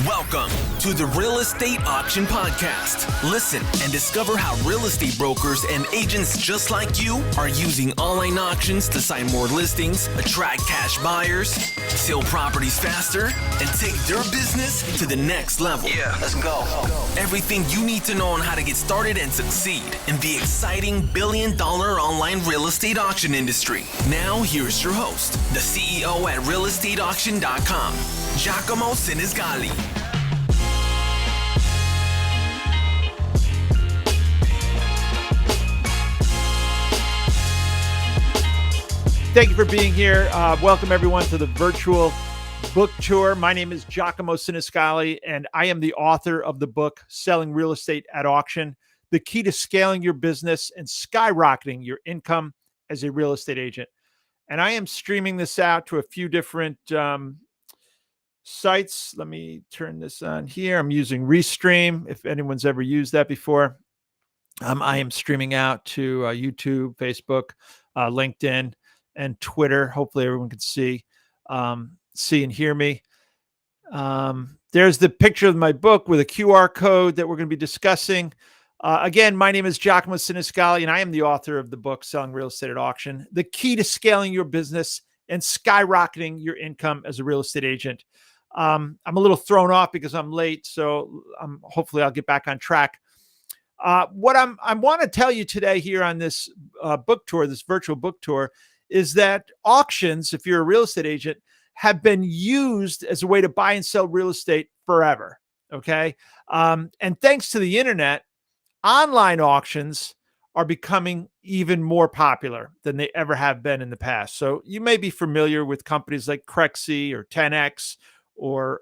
Welcome to the Real Estate Auction Podcast. Listen and discover how real estate brokers and agents just like you are using online auctions to sign more listings, attract cash buyers, sell properties faster, and take their business to the next level. Yeah, let's go. Everything you need to know on how to get started and succeed in the exciting billion-dollar online real estate auction industry. Now, here's your host, the CEO at realestateauction.com, Giacomo Sinisgali. Thank you for being here. Welcome, everyone, to the virtual book tour. My name is Giacomo Sinisgali, and I am the author of the book, Selling Real Estate at Auction, the key to scaling your business and skyrocketing your income as a real estate agent. And I am streaming this out to a few different sites. Let me turn this on here. I'm using Restream, if anyone's ever used that before. I am streaming out to YouTube, Facebook, LinkedIn, and Twitter. Hopefully everyone can see and hear me. There's the picture of my book with a QR code that we're going to be discussing. Again, my name is Giacomo Sinisgali, and I am the author of the book, Selling Real Estate at Auction, the key to scaling your business and skyrocketing your income as a real estate agent. I'm a little thrown off because I'm late, so hopefully I'll get back on track. What I want to tell you today here on this book tour, this virtual book tour, is that auctions, if you're a real estate agent, have been used as a way to buy and sell real estate forever. Okay. And thanks to the internet, online auctions are becoming even more popular than they ever have been in the past. So you may be familiar with companies like Crexi or 10X or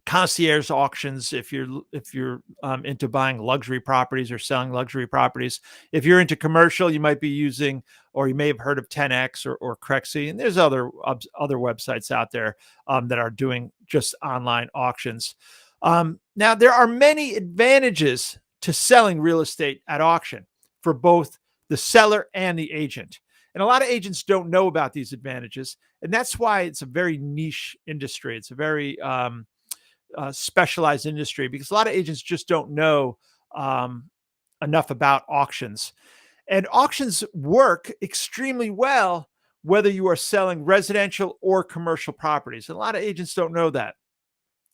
concierge auctions if you're into buying luxury properties or selling luxury properties. If you're into commercial, you might be using, or you may have heard of 10X or Crexi, and there's other websites out there that are doing just online auctions. Now, there are many advantages to selling real estate at auction for both the seller and the agent. And a lot of agents don't know about these advantages, and that's why it's a very niche industry. It's a very specialized industry because a lot of agents just don't know enough about auctions. And auctions work extremely well whether you are selling residential or commercial properties. And a lot of agents don't know that.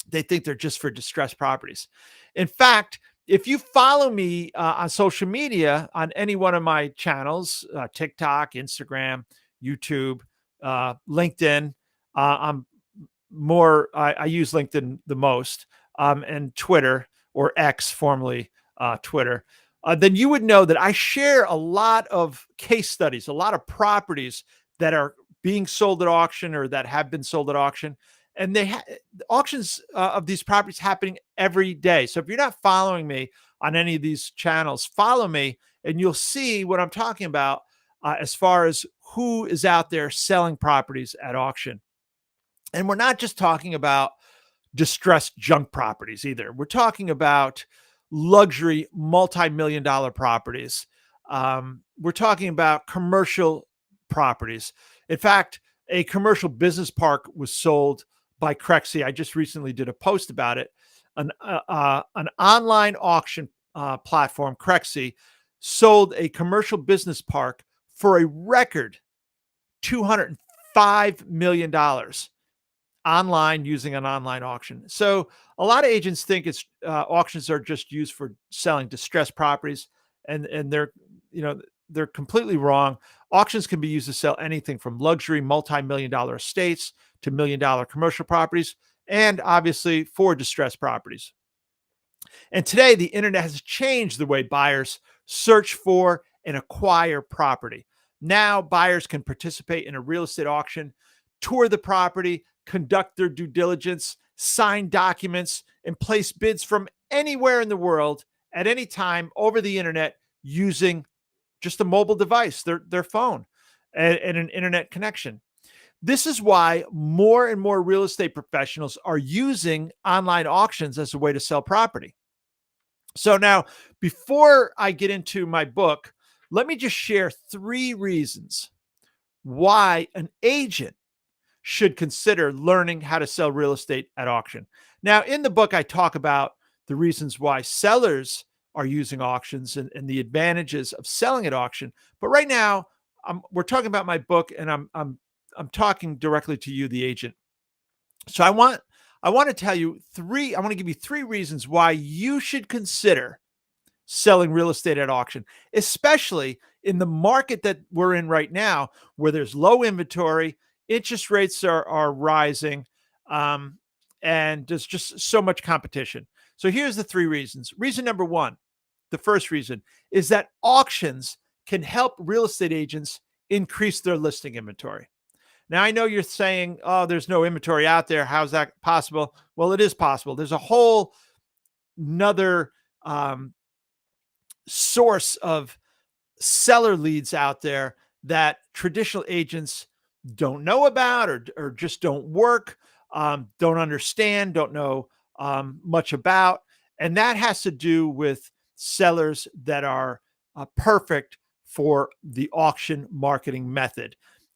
They think they're just for distressed properties. In fact, if you follow me on social media on any one of my channels, TikTok, Instagram, YouTube, LinkedIn, I use LinkedIn the most, and Twitter, or X, formerly Twitter, then you would know that I share a lot of case studies, a lot of properties that are being sold at auction or that have been sold at auction. And auctions of these properties happening every day. So if you're not following me on any of these channels, follow me and you'll see what I'm talking about as far as who is out there selling properties at auction. And we're not just talking about distressed junk properties either. We're talking about luxury multi-million dollar properties. We're talking about commercial properties. In fact, a commercial business park was sold by Crexi. I just recently did a post about it. An online auction platform, Crexi, sold a commercial business park for a record $205 million. Online, using an online auction. So a lot of agents think auctions are just used for selling distressed properties, and they're completely wrong. Auctions can be used to sell anything from luxury multi-million dollar estates to $1 million commercial properties, and obviously for distressed properties. And today, the internet has changed the way buyers search for and acquire property. Now, buyers can participate in a real estate auction, tour the property, conduct their due diligence, sign documents, and place bids from anywhere in the world at any time over the internet using just a mobile device, their phone, and an internet connection. This is why more and more real estate professionals are using online auctions as a way to sell property. So now, before I get into my book, let me just share 3 reasons why an agent should consider learning how to sell real estate at auction. Now, in the book, I talk about the reasons why sellers are using auctions and the advantages of selling at auction. But right now, we're talking about my book, and I'm talking directly to you, the agent. So I want to tell you three. I want to give you three reasons why you should consider selling real estate at auction, especially in the market that we're in right now, where there's low inventory, interest rates are rising, um, and there's just so much competition. So here's the three reasons. Reason number one, the first reason is that auctions can help real estate agents increase their listing inventory. Now, I know you're saying, oh, there's no inventory out there. How's that possible? Well, it is possible. There's a whole another source of seller leads out there that traditional agents don't know about, or just don't work, don't understand, don't know much about. And that has to do with sellers that are perfect for the auction marketing method.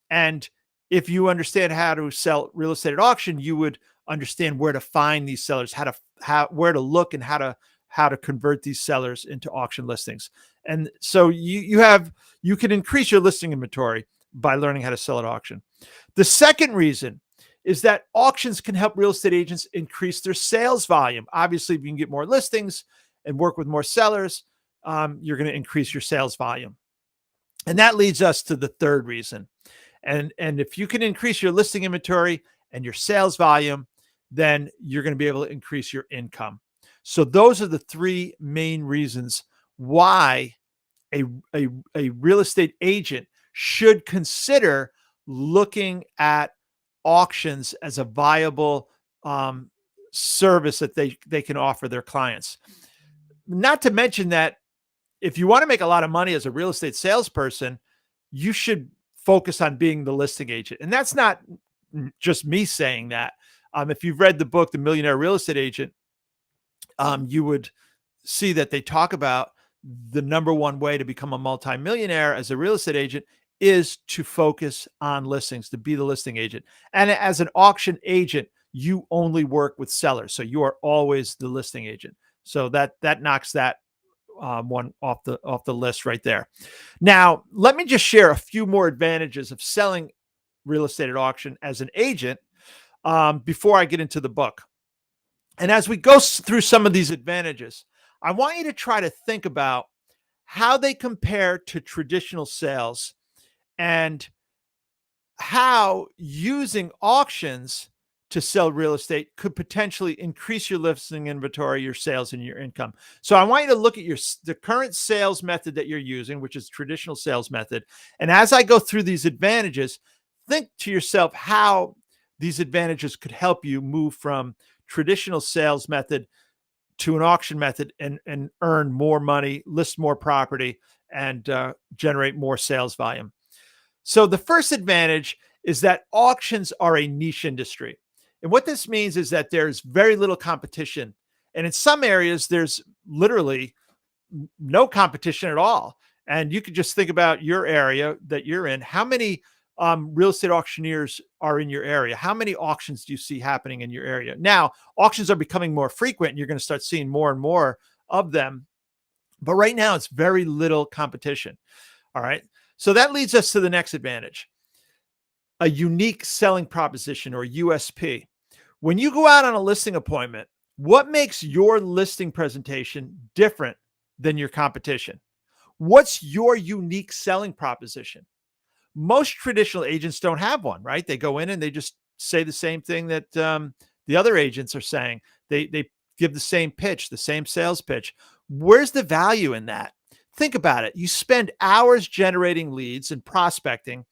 And if you understand how to sell real estate at auction, you would understand where to find these sellers, where to look, and how to convert these sellers into auction listings. And so you can increase your listing inventory by learning how to sell at auction. The second reason is that auctions can help real estate agents increase their sales volume. Obviously, if you can get more listings and work with more sellers, you're going to increase your sales volume. And that leads us to the third reason. And if you can increase your listing inventory and your sales volume, then you're going to be able to increase your income. So those are the three main reasons why a real estate agent should consider looking at auctions as a viable service that they can offer their clients. Not to mention that if you want to make a lot of money as a real estate salesperson, you should focus on being the listing agent. And that's not just me saying that. If you've read the book, The Millionaire Real Estate Agent, you would see that they talk about the number one way to become a multimillionaire as a real estate agent is to focus on listings, to be the listing agent. And as an auction agent, you only work with sellers. So you are always the listing agent. So that knocks that one off the list right there. Now, let me just share a few more advantages of selling real estate at auction as an agent before I get into the book. And as we go through some of these advantages, I want you to try to think about how they compare to traditional sales and how using auctions to sell real estate could potentially increase your listing inventory, your sales, and your income. So I want you to look at the current sales method that you're using, which is traditional sales method. And as I go through these advantages, think to yourself how these advantages could help you move from traditional sales method to an auction method and earn more money, list more property, and generate more sales volume. So the first advantage is that auctions are a niche industry. And what this means is that there's very little competition. And in some areas, there's literally no competition at all. And you could just think about your area that you're in. How many real estate auctioneers are in your area? How many auctions do you see happening in your area? Now, auctions are becoming more frequent, and you're going to start seeing more and more of them. But right now, it's very little competition. All right. So that leads us to the next advantage, a unique selling proposition, or USP. When you go out on a listing appointment, what makes your listing presentation different than your competition? What's your unique selling proposition? Most traditional agents don't have one, right? They go in and they just say the same thing that the other agents are saying. They give the same pitch, the same sales pitch. Where's the value in that? Think about it. You spend hours generating leads and prospecting.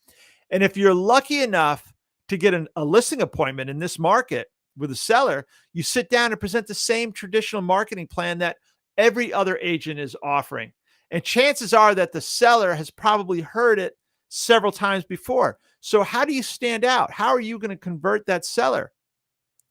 And if you're lucky enough to get a listing appointment in this market with a seller, you sit down and present the same traditional marketing plan that every other agent is offering. And chances are that the seller has probably heard it several times before. So how do you stand out? How are you going to convert that seller?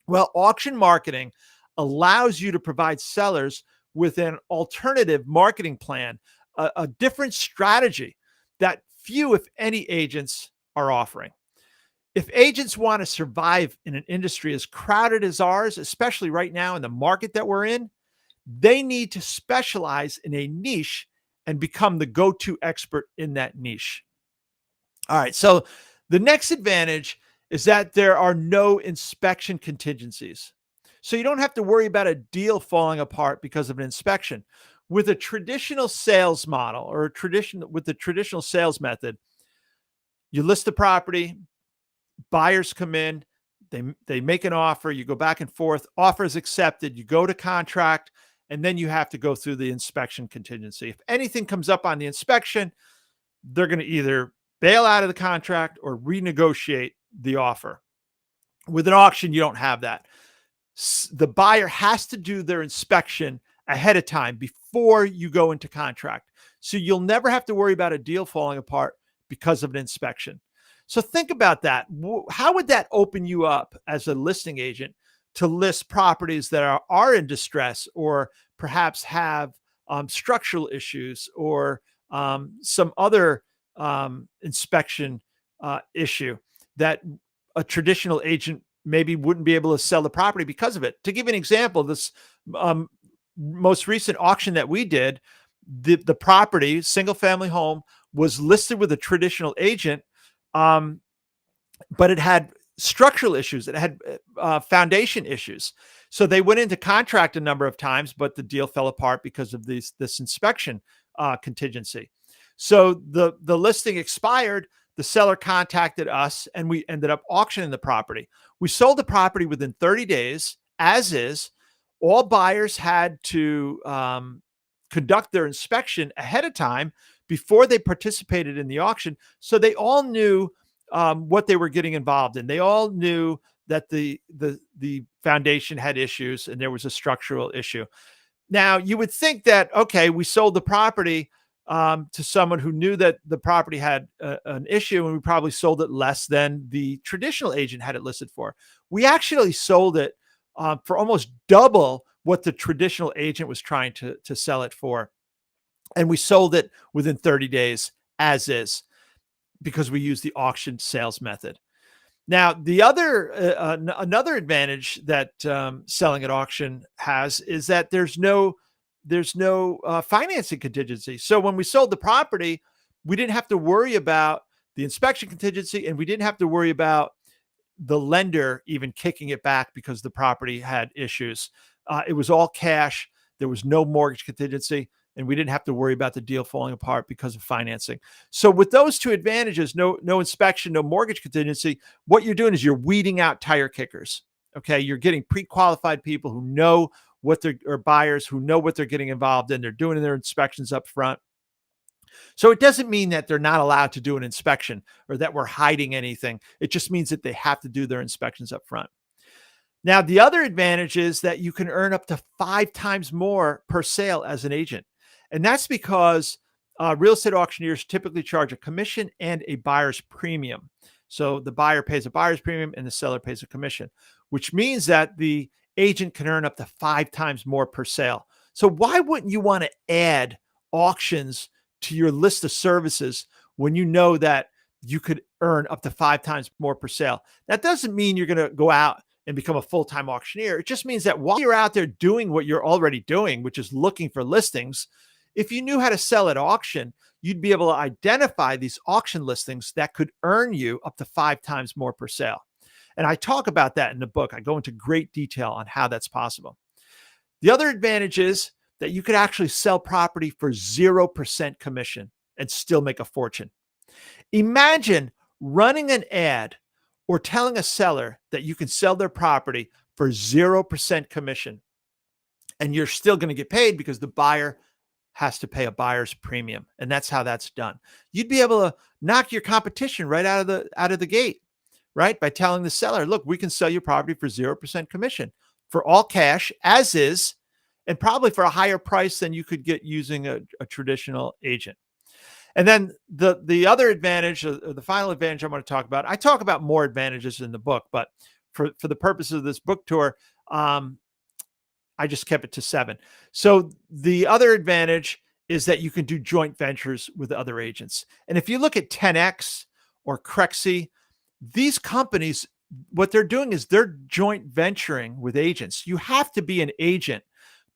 Well, auction marketing allows you to provide sellers with an alternative marketing plan, a different strategy that few, if any, agents are offering. If agents want to survive in an industry as crowded as ours, especially right now in the market that we're in, they need to specialize in a niche and become the go-to expert in that niche. All right. So the next advantage is that there are no inspection contingencies. So you don't have to worry about a deal falling apart because of an inspection. With a traditional sales model or with the traditional sales method, you list the property, buyers come in, they make an offer, you go back and forth, offer is accepted, you go to contract, and then you have to go through the inspection contingency. If anything comes up on the inspection, they're going to either bail out of the contract or renegotiate the offer. With an auction, you don't have that. The buyer has to do their inspection ahead of time before you go into contract. So you'll never have to worry about a deal falling apart because of an inspection. So think about that. How would that open you up as a listing agent to list properties that are in distress or perhaps have structural issues or some other inspection issue that a traditional agent maybe wouldn't be able to sell the property because of it? To give you an example, this most recent auction that we did, the property, single family home, was listed with a traditional agent, but it had structural issues. It had foundation issues. So they went into contract a number of times, but the deal fell apart because of this inspection contingency. So the listing expired. The seller contacted us, and we ended up auctioning the property. We sold the property within 30 days, as is. All buyers had to conduct their inspection ahead of time before they participated in the auction. So they all knew what they were getting involved in. They all knew that the foundation had issues and there was a structural issue. Now, you would think that, okay, we sold the property to someone who knew that the property had an issue, and we probably sold it less than the traditional agent had it listed for. We actually sold it for almost double what the traditional agent was trying to sell it for. And we sold it within 30 days as is, because we use the auction sales method. Now, the other another advantage that selling at auction has is that there's no financing contingency. So when we sold the property, we didn't have to worry about the inspection contingency, and we didn't have to worry about the lender even kicking it back because the property had issues. It was all cash. There was no mortgage contingency, and we didn't have to worry about the deal falling apart because of financing. So with those two advantages, no inspection, no mortgage contingency, what you're doing is you're weeding out tire kickers. Okay. You're getting pre-qualified people who know or buyers who know what they're getting involved in. They're doing their inspections up front. So it doesn't mean that they're not allowed to do an inspection or that we're hiding anything. It just means that they have to do their inspections up front. Now, the other advantage is that you can earn up to 5 times more per sale as an agent. And that's because real estate auctioneers typically charge a commission and a buyer's premium. So the buyer pays a buyer's premium and the seller pays a commission, which means that the agent can earn up to 5 times more per sale. So why wouldn't you want to add auctions to your list of services when you know that you could earn up to 5 times more per sale? That doesn't mean you're going to go out and become a full-time auctioneer. It just means that while you're out there doing what you're already doing, which is looking for listings, if you knew how to sell at auction, you'd be able to identify these auction listings that could earn you up to 5 times more per sale. And I talk about that in the book. I go into great detail on how that's possible. The other advantage is that you could actually sell property for 0% commission and still make a fortune. Imagine running an ad or telling a seller that you can sell their property for 0% commission, and you're still going to get paid because the buyer has to pay a buyer's premium. And that's how that's done. You'd be able to knock your competition right out of the gate, right? By telling the seller, look, we can sell your property for 0% commission for all cash as is, and probably for a higher price than you could get using a traditional agent. And then the other advantage, or the final advantage I want to talk about, I talk about more advantages in the book, but for the purpose of this book tour, I just kept it to 7. So the other advantage is that you can do joint ventures with other agents. And if you look at 10X or Crexy, These companies, what they're doing is they're joint venturing with agents. You have to be an agent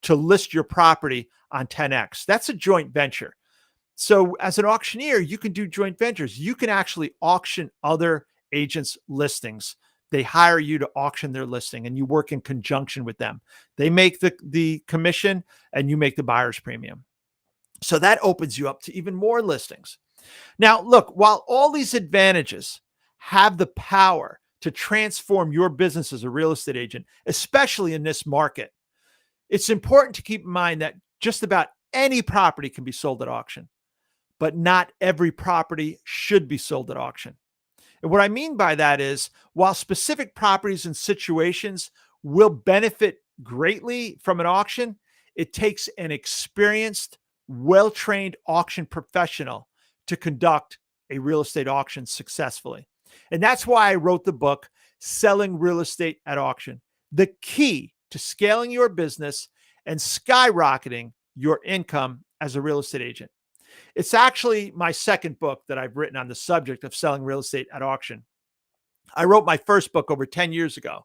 to list your property on 10X. That's a joint venture. So as an auctioneer, you can do joint ventures. You can actually auction other agents' listings. They hire you to auction their listing and you work in conjunction with them. They make the commission and you make the buyer's premium. So that opens you up to even more listings. Now, look, while all these advantages have the power to transform your business as a real estate agent, especially in this market, it's important to keep in mind that just about any property can be sold at auction, but not every property should be sold at auction. And what I mean by that is, while specific properties and situations will benefit greatly from an auction, it takes an experienced, well-trained auction professional to conduct a real estate auction successfully. And that's why I wrote the book, Selling Real Estate at Auction, the key to scaling your business and skyrocketing your income as a real estate agent. It's actually my second book that I've written on the subject of selling real estate at auction. I wrote my first book over 10 years ago,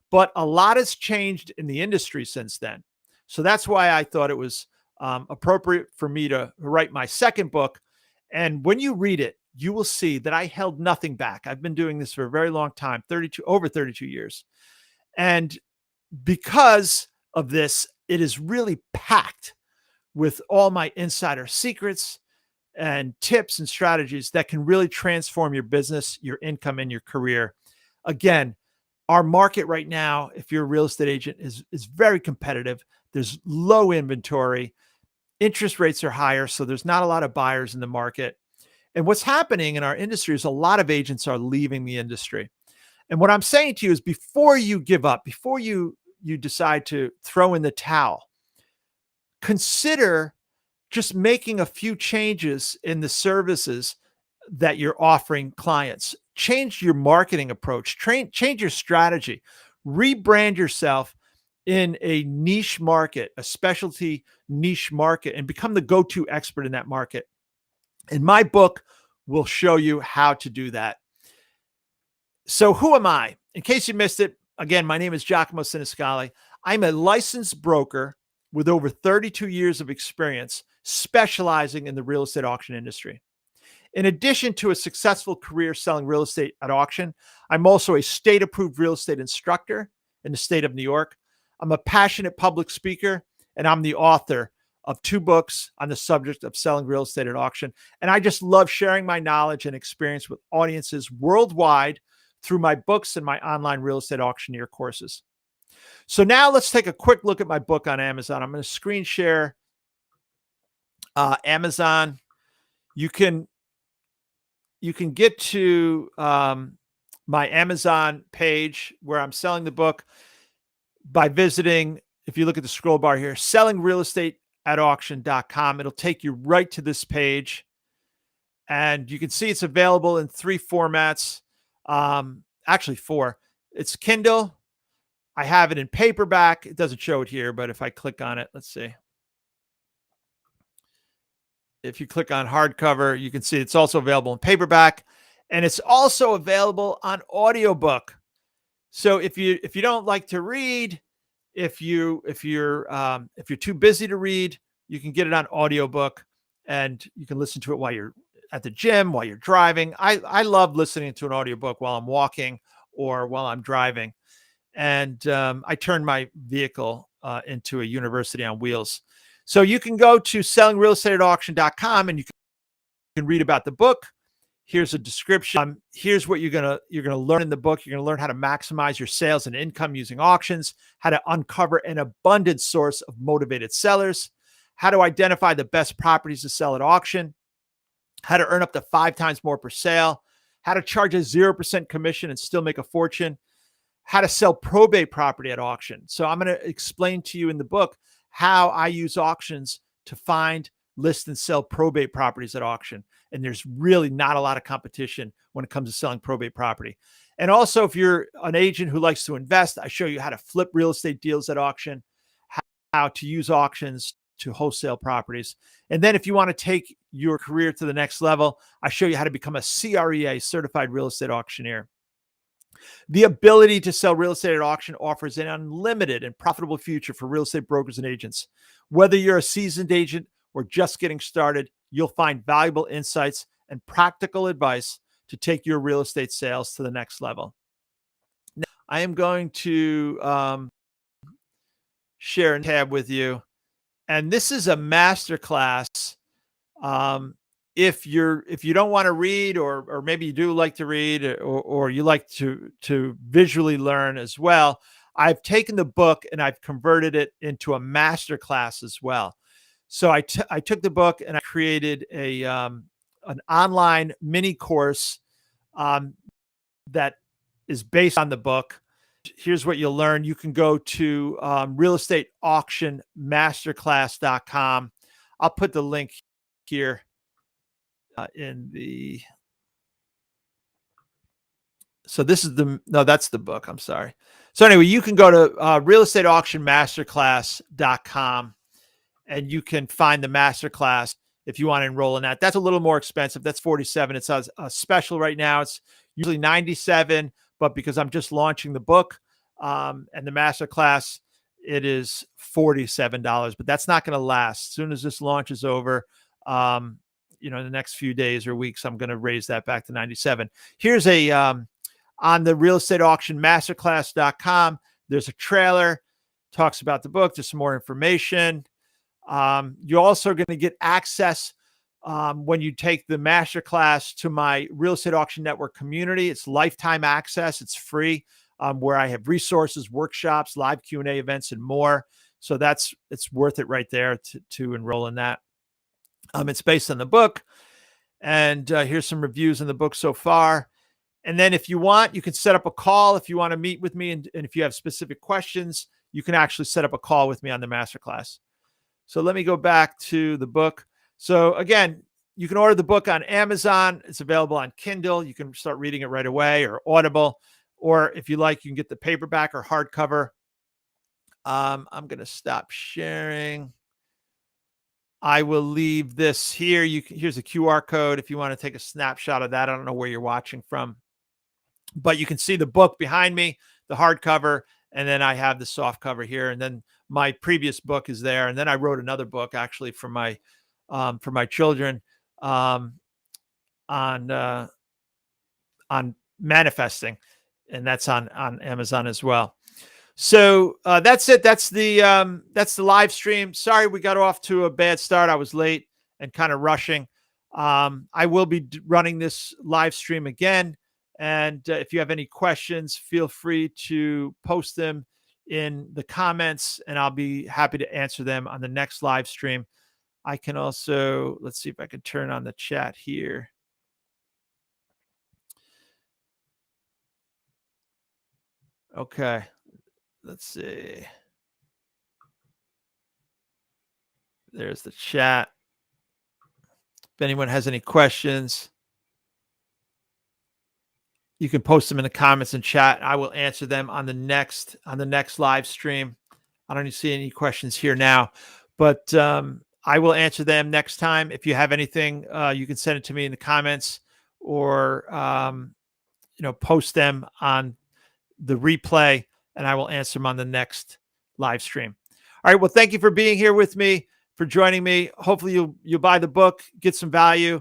but a lot has changed in the industry since then. So that's why I thought it was appropriate for me to write my second book. And when you read it, you will see that I held nothing back. I've been doing this for a very long time, over 32 years. And because of this, it is really packed with all my insider secrets and tips and strategies that can really transform your business, your income, and your career. Again, our market right now, if you're a real estate agent, is very competitive. There's low inventory. Interest rates are higher, so there's not a lot of buyers in the market. And what's happening in our industry is a lot of agents are leaving the industry. And what I'm saying to you is, before you give up, before you decide to throw in the towel, consider just making a few changes in the services that you're offering clients. Change your marketing approach, change your strategy, rebrand yourself in a niche market, a specialty niche market, and become the go-to expert in that market. And my book will show you how to do that. So who am I? In case you missed it, again, my name is Giacomo Siniscali. I'm a licensed broker with over 32 years of experience specializing in the real estate auction industry. In addition to a successful career selling real estate at auction, I'm also a state-approved real estate instructor in the state of New York. I'm a passionate public speaker, and I'm the author of 2 books on the subject of selling real estate at auction. And I just love sharing my knowledge and experience with audiences worldwide through my books and my online real estate auctioneer courses. So now let's take a quick look at my book on Amazon. I'm going to screen share Amazon. You can get to my Amazon page where I'm selling the book by visiting, if you look at the scroll bar here, sellingrealestateatauction.com. It'll take you right to this page. And you can see it's available in 3 formats. Actually 4. It's Kindle. I have it in paperback. It doesn't show it here, but if I click on it, let's see. If you click on hardcover, you can see it's also available in paperback, and it's also available on audiobook. So if you don't like to read, if you're too busy to read, you can get it on audiobook, and you can listen to it while you're at the gym, while you're driving. I love listening to an audiobook while I'm walking or while I'm driving. And I turned my vehicle into a university on wheels. So you can go to sellingrealestateatauction.com and you can read about the book. Here's a description. Here's what you're gonna learn in the book. You're gonna learn how to maximize your sales and income using auctions, how to uncover an abundant source of motivated sellers, how to identify the best properties to sell at auction, how to earn up to 5 times more per sale, how to charge a 0% commission and still make a fortune, how to sell probate property at auction. So I'm going to explain to you in the book how I use auctions to find, list, and sell probate properties at auction. And there's really not a lot of competition when it comes to selling probate property. And also, if you're an agent who likes to invest, I show you how to flip real estate deals at auction, how to use auctions to wholesale properties. And then if you want to take your career to the next level, I show you how to become a CREA, certified real estate auctioneer. The ability to sell real estate at auction offers an unlimited and profitable future for real estate brokers and agents. Whether you're a seasoned agent or just getting started, you'll find valuable insights and practical advice to take your real estate sales to the next level. Now, I am going to share a tab with you, and this is a masterclass. If you don't want to read, or maybe you do like to read, or you like to visually learn as well, I've taken the book and I've converted it into a master class as well. So I took the book and I created an online mini course that is based on the book. Here's what you'll learn. You can go to realestateauctionmasterclass.com. I'll put the link here so this is that's the book. I'm sorry. So anyway, you can go to realestateauctionmasterclass.com and you can find the masterclass if you want to enroll in that. That's a little more expensive. That's $47. It's a special right now. It's usually $97, but because I'm just launching the book and the masterclass, it is $47. But that's not going to last. As soon as this launch is over, in the next few days or weeks, I'm going to raise that back to $97. Here's on the realestateauctionmasterclass.com. There's a trailer, talks about the book. There's some more information. You're also going to get access when you take the masterclass to my Real Estate Auction Network community. It's lifetime access. It's free, where I have resources, workshops, live Q&A events, and more. So it's worth it right there to enroll in that. It's based on the book, and here's some reviews in the book so far. And then if you want, you can set up a call if you want to meet with me. And if you have specific questions, you can actually set up a call with me on the masterclass. So let me go back to the book. So again, you can order the book on Amazon. It's available on Kindle. You can start reading it right away, or Audible. Or if you like, you can get the paperback or hardcover. I'm going to stop sharing. I will leave this here. Here's a QR code if you want to take a snapshot of that. I don't know where you're watching from, but you can see the book behind me, the hardcover, and then I have the soft cover here. And then my previous book is there. And then I wrote another book actually for my children on manifesting, and that's on Amazon as well. So that's it. That's the live stream. Sorry, we got off to a bad start. I was late and kind of rushing. I will be running this live stream again. And if you have any questions, feel free to post them in the comments, and I'll be happy to answer them on the next live stream. I can also, let's see if I can turn on the chat here. Okay. Let's see. There's the chat. If anyone has any questions, you can post them in the comments and chat. I will answer them on the next live stream. I don't even see any questions here now, but I will answer them next time. If you have anything, you can send it to me in the comments, or post them on the replay, and I will answer them on the next live stream. All right. Well, thank you for being here with me, for joining me. Hopefully you'll buy the book, get some value,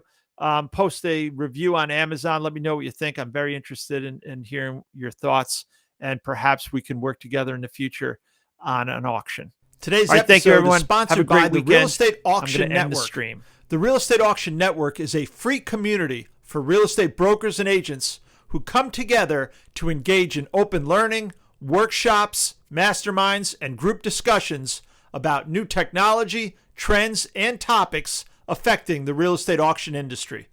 post a review on Amazon. Let me know what you think. I'm very interested in hearing your thoughts, and perhaps we can work together in the future on an auction. Today's episode thank you, everyone. is sponsored by the Real Estate Auction Network. The stream. The Real Estate Auction Network is a free community for real estate brokers and agents who come together to engage in open learning, workshops, masterminds, and group discussions about new technology, trends, and topics affecting the real estate auction industry.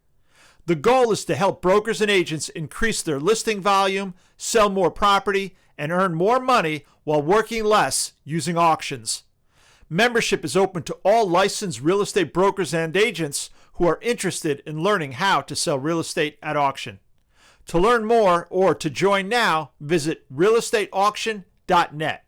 The goal is to help brokers and agents increase their listing volume, sell more property, and earn more money while working less using auctions. Membership is open to all licensed real estate brokers and agents who are interested in learning how to sell real estate at auction. To learn more or to join now, visit realestateauction.net.